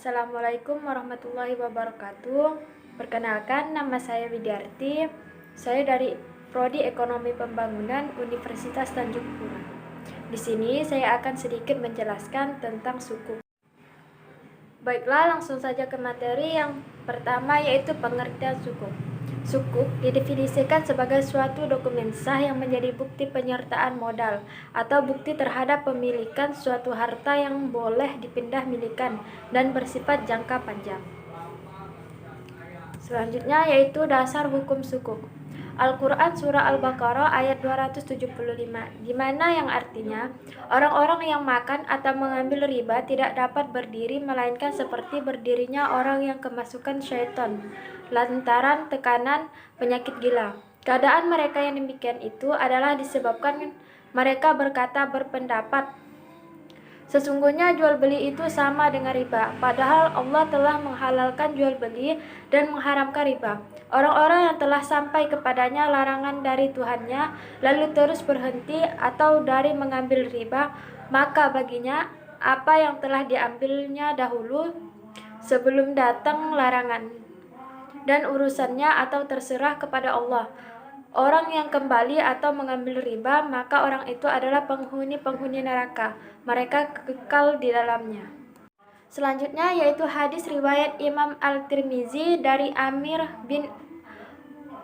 Assalamualaikum warahmatullahi wabarakatuh. Perkenalkan, nama saya Widyarti. Saya dari Prodi Ekonomi Pembangunan Universitas Tanjung Pura. Di sini saya akan sedikit menjelaskan tentang suku. Baiklah, langsung saja ke materi yang pertama, yaitu pengertian sukuk. Sukuk didefinisikan sebagai suatu dokumen sah yang menjadi bukti penyertaan modal atau bukti terhadap pemilikan suatu harta yang boleh dipindah milikan dan bersifat jangka panjang. Selanjutnya yaitu dasar hukum sukuk. Al-Quran Surah Al-Baqarah ayat 275, di mana yang artinya, orang-orang yang makan atau mengambil riba tidak dapat berdiri melainkan seperti berdirinya orang yang kemasukan syaitan lantaran tekanan penyakit gila. Keadaan mereka yang demikian itu adalah disebabkan mereka berpendapat sesungguhnya jual beli itu sama dengan riba, padahal Allah telah menghalalkan jual beli dan mengharamkan riba. Orang-orang yang telah sampai kepadanya larangan dari Tuhannya, lalu terus berhenti atau dari mengambil riba, maka baginya apa yang telah diambilnya dahulu sebelum datang larangan, dan urusannya atau terserah kepada Allah. Orang yang kembali atau mengambil riba, maka orang itu adalah penghuni neraka. Mereka kekal di dalamnya. Selanjutnya yaitu hadis riwayat Imam Al-Tirmizi dari Amir bin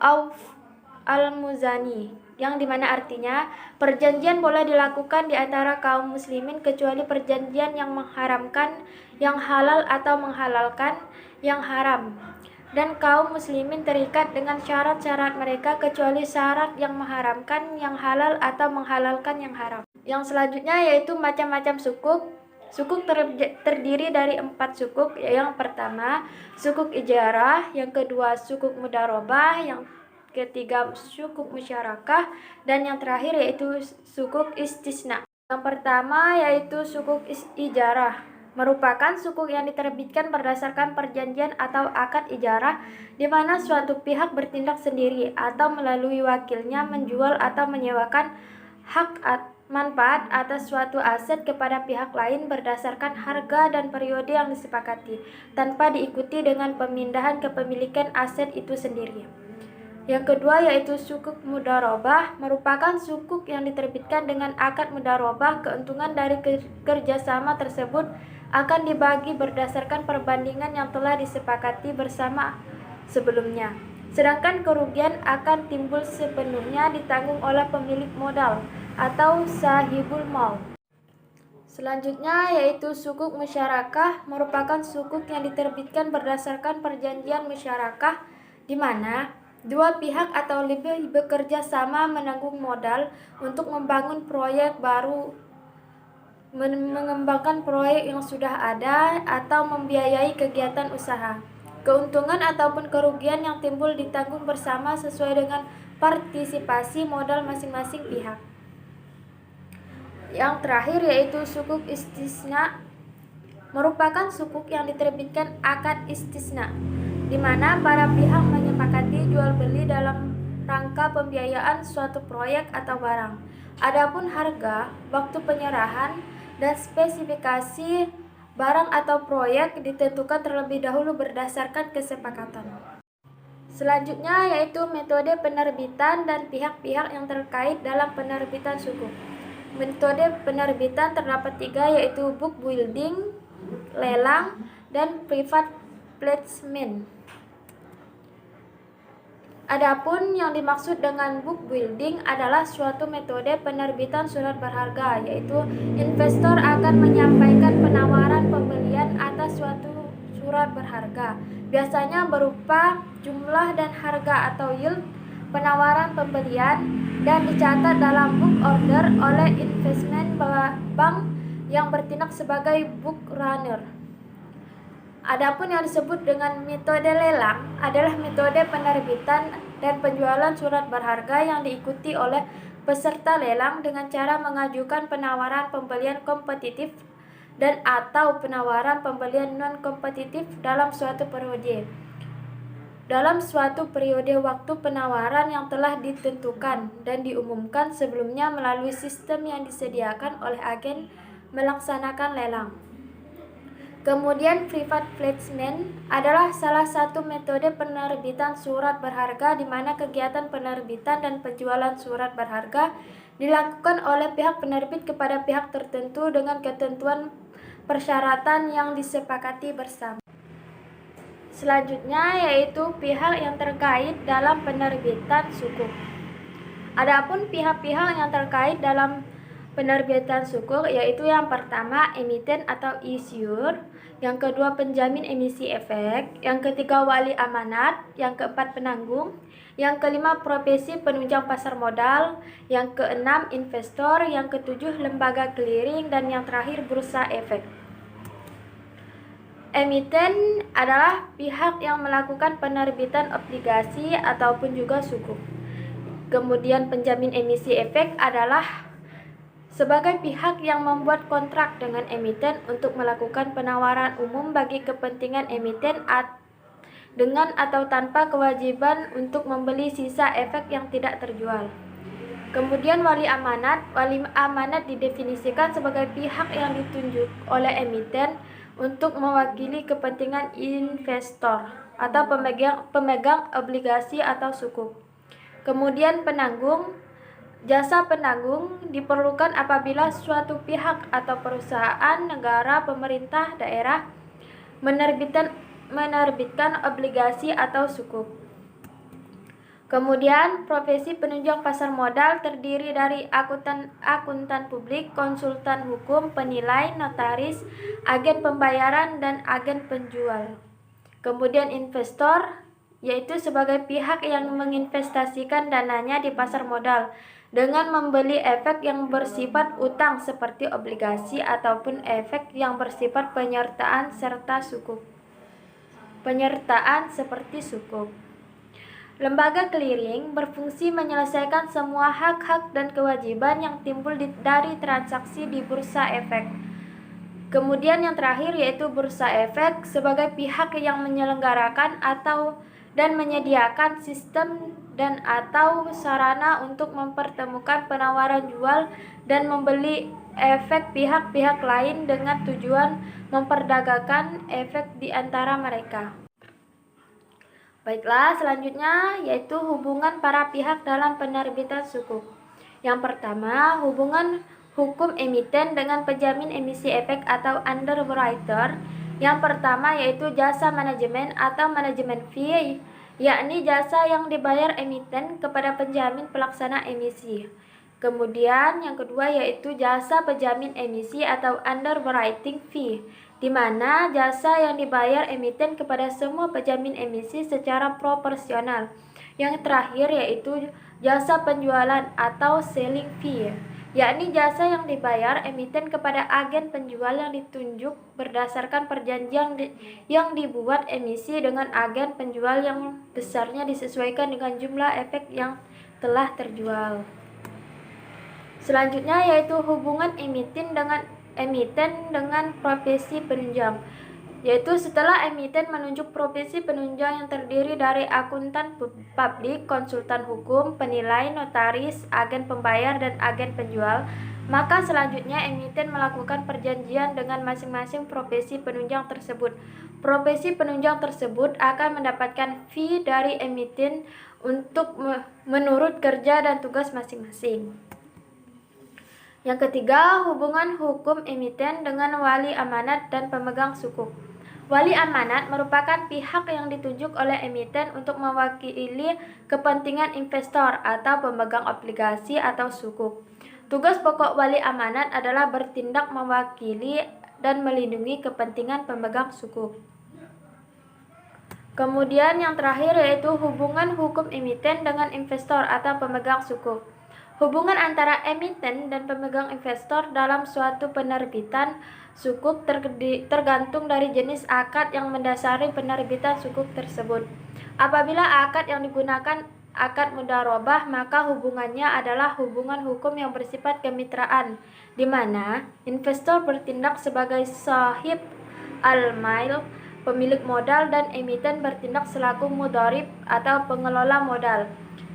Auf Al-Muzani, yang dimana artinya, perjanjian boleh dilakukan di antara kaum muslimin kecuali perjanjian yang mengharamkan yang halal atau menghalalkan yang haram. Dan kaum muslimin terikat dengan syarat-syarat mereka kecuali syarat yang mengharamkan yang halal atau menghalalkan yang haram. Yang selanjutnya yaitu macam-macam sukuk. Sukuk terdiri dari 4 sukuk. Yang pertama, sukuk ijarah. Yang kedua, sukuk mudharabah. Yang ketiga, sukuk musyarakah. Dan yang terakhir yaitu sukuk istisna. Yang pertama yaitu sukuk ijarah, merupakan sukuk yang diterbitkan berdasarkan perjanjian atau akad ijarah, di mana suatu pihak bertindak sendiri atau melalui wakilnya menjual atau menyewakan hak manfaat atas suatu aset kepada pihak lain berdasarkan harga dan periode yang disepakati, tanpa diikuti dengan pemindahan kepemilikan aset itu sendiri. Yang kedua yaitu sukuk mudharabah, merupakan sukuk yang diterbitkan dengan akad mudharabah. Keuntungan dari kerjasama tersebut akan dibagi berdasarkan perbandingan yang telah disepakati bersama sebelumnya, sedangkan kerugian akan timbul sepenuhnya ditanggung oleh pemilik modal atau sahibul mal. Selanjutnya yaitu sukuk musyarakah, merupakan sukuk yang diterbitkan berdasarkan perjanjian musyarakah, di mana dua pihak atau lebih bekerja sama menanggung modal untuk membangun proyek baru, mengembangkan proyek yang sudah ada, atau membiayai kegiatan usaha. Keuntungan ataupun kerugian yang timbul ditanggung bersama sesuai dengan partisipasi modal masing-masing pihak. Yang terakhir yaitu sukuk istisna, merupakan sukuk yang diterbitkan akad istisna, di mana para pihak menyepakati jual beli dalam rangka pembiayaan suatu proyek atau barang. Adapun harga, waktu penyerahan, dan spesifikasi barang atau proyek ditentukan terlebih dahulu berdasarkan kesepakatan. Selanjutnya yaitu metode penerbitan dan pihak-pihak yang terkait dalam penerbitan sukuk. Metode penerbitan terdapat 3, yaitu book building, lelang, dan private placement. Adapun yang dimaksud dengan book building adalah suatu metode penerbitan surat berharga, yaitu investor akan menyampaikan penawaran pembelian atas suatu surat berharga, biasanya berupa jumlah dan harga atau yield penawaran pembelian, dan dicatat dalam book order oleh investment bank yang bertindak sebagai book runner. Adapun yang disebut dengan metode lelang adalah metode penerbitan dan penjualan surat berharga yang diikuti oleh peserta lelang dengan cara mengajukan penawaran pembelian kompetitif dan atau penawaran pembelian non-kompetitif dalam suatu periode. Dalam suatu periode waktu penawaran yang telah ditentukan dan diumumkan sebelumnya melalui sistem yang disediakan oleh agen melaksanakan lelang. Kemudian private placement adalah salah satu metode penerbitan surat berharga di mana kegiatan penerbitan dan penjualan surat berharga dilakukan oleh pihak penerbit kepada pihak tertentu dengan ketentuan persyaratan yang disepakati bersama. Selanjutnya yaitu pihak yang terkait dalam penerbitan sukuk. Adapun pihak-pihak yang terkait dalam penerbitan sukuk yaitu yang pertama emiten atau issuer, yang kedua penjamin emisi efek, yang ketiga wali amanat, yang keempat penanggung, yang kelima profesi penunjang pasar modal, yang keenam investor, yang ketujuh lembaga clearing, dan yang terakhir bursa efek. Emiten adalah pihak yang melakukan penerbitan obligasi ataupun juga sukuk. Kemudian penjamin emisi efek adalah sebagai pihak yang membuat kontrak dengan emiten untuk melakukan penawaran umum bagi kepentingan emiten dengan atau tanpa kewajiban untuk membeli sisa efek yang tidak terjual. Kemudian wali amanat didefinisikan sebagai pihak yang ditunjuk oleh emiten untuk mewakili kepentingan investor atau pemegang obligasi atau sukuk. Kemudian penanggung, jasa penanggung diperlukan apabila suatu pihak atau perusahaan, negara, pemerintah, daerah menerbitkan obligasi atau sukuk. Kemudian profesi penunjang pasar modal terdiri dari akuntan publik, konsultan hukum, penilai, notaris, agen pembayaran, dan agen penjual. Kemudian investor yaitu sebagai pihak yang menginvestasikan dananya di pasar modal dengan membeli efek yang bersifat utang seperti obligasi ataupun efek yang bersifat penyertaan serta sukuk. Penyertaan seperti sukuk. Lembaga clearing berfungsi menyelesaikan semua hak-hak dan kewajiban yang timbul dari transaksi di bursa efek. Kemudian yang terakhir yaitu bursa efek sebagai pihak yang menyelenggarakan dan menyediakan sistem dan atau sarana untuk mempertemukan penawaran jual dan membeli efek pihak-pihak lain dengan tujuan memperdagangkan efek di antara mereka. Baiklah, selanjutnya yaitu hubungan para pihak dalam penerbitan sukuk. Yang pertama, hubungan hukum emiten dengan penjamin emisi efek atau underwriter. Yang pertama yaitu jasa manajemen atau manajemen fee, yakni jasa yang dibayar emiten kepada penjamin pelaksana emisi. Kemudian yang kedua yaitu jasa penjamin emisi atau underwriting fee, di mana jasa yang dibayar emiten kepada semua penjamin emisi secara proporsional. Yang terakhir yaitu jasa penjualan atau selling fee, yakni jasa yang dibayar emiten kepada agen penjual yang ditunjuk berdasarkan perjanjian yang dibuat emisi dengan agen penjual yang besarnya disesuaikan dengan jumlah efek yang telah terjual. Selanjutnya yaitu hubungan emiten dengan profesi penunjang, yaitu setelah emiten menunjuk profesi penunjang yang terdiri dari akuntan publik, konsultan hukum, penilai, notaris, agen pembayar, dan agen penjual, maka selanjutnya emiten melakukan perjanjian dengan masing-masing profesi penunjang tersebut. Profesi penunjang tersebut akan mendapatkan fee dari emiten untuk menurut kerja dan tugas masing-masing. Yang ketiga, hubungan hukum emiten dengan wali amanat dan pemegang sukuk. Wali amanat merupakan pihak yang ditunjuk oleh emiten untuk mewakili kepentingan investor atau pemegang obligasi atau sukuk. Tugas pokok wali amanat adalah bertindak mewakili dan melindungi kepentingan pemegang sukuk. Kemudian yang terakhir yaitu hubungan hukum emiten dengan investor atau pemegang sukuk. Hubungan antara emiten dan pemegang investor dalam suatu penerbitan sukuk tergantung dari jenis akad yang mendasari penerbitan sukuk tersebut. Apabila akad yang digunakan akad mudharabah, maka hubungannya adalah hubungan hukum yang bersifat kemitraan, di mana investor bertindak sebagai sahib al-mail, pemilik modal, dan emiten bertindak selaku mudharib atau pengelola modal.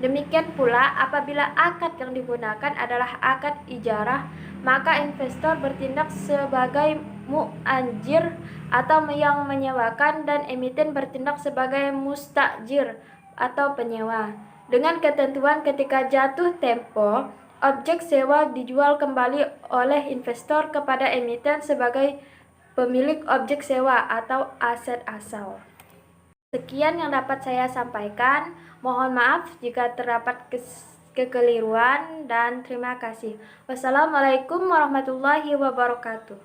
Demikian pula apabila akad yang digunakan adalah akad ijarah, maka investor bertindak sebagai mu'ajir atau yang menyewakan, dan emiten bertindak sebagai mustajir atau penyewa. Dengan ketentuan ketika jatuh tempo, objek sewa dijual kembali oleh investor kepada emiten sebagai pemilik objek sewa atau aset asal. Sekian yang dapat saya sampaikan. Mohon maaf jika terdapat kekeliruan dan terima kasih. Wassalamualaikum warahmatullahi wabarakatuh.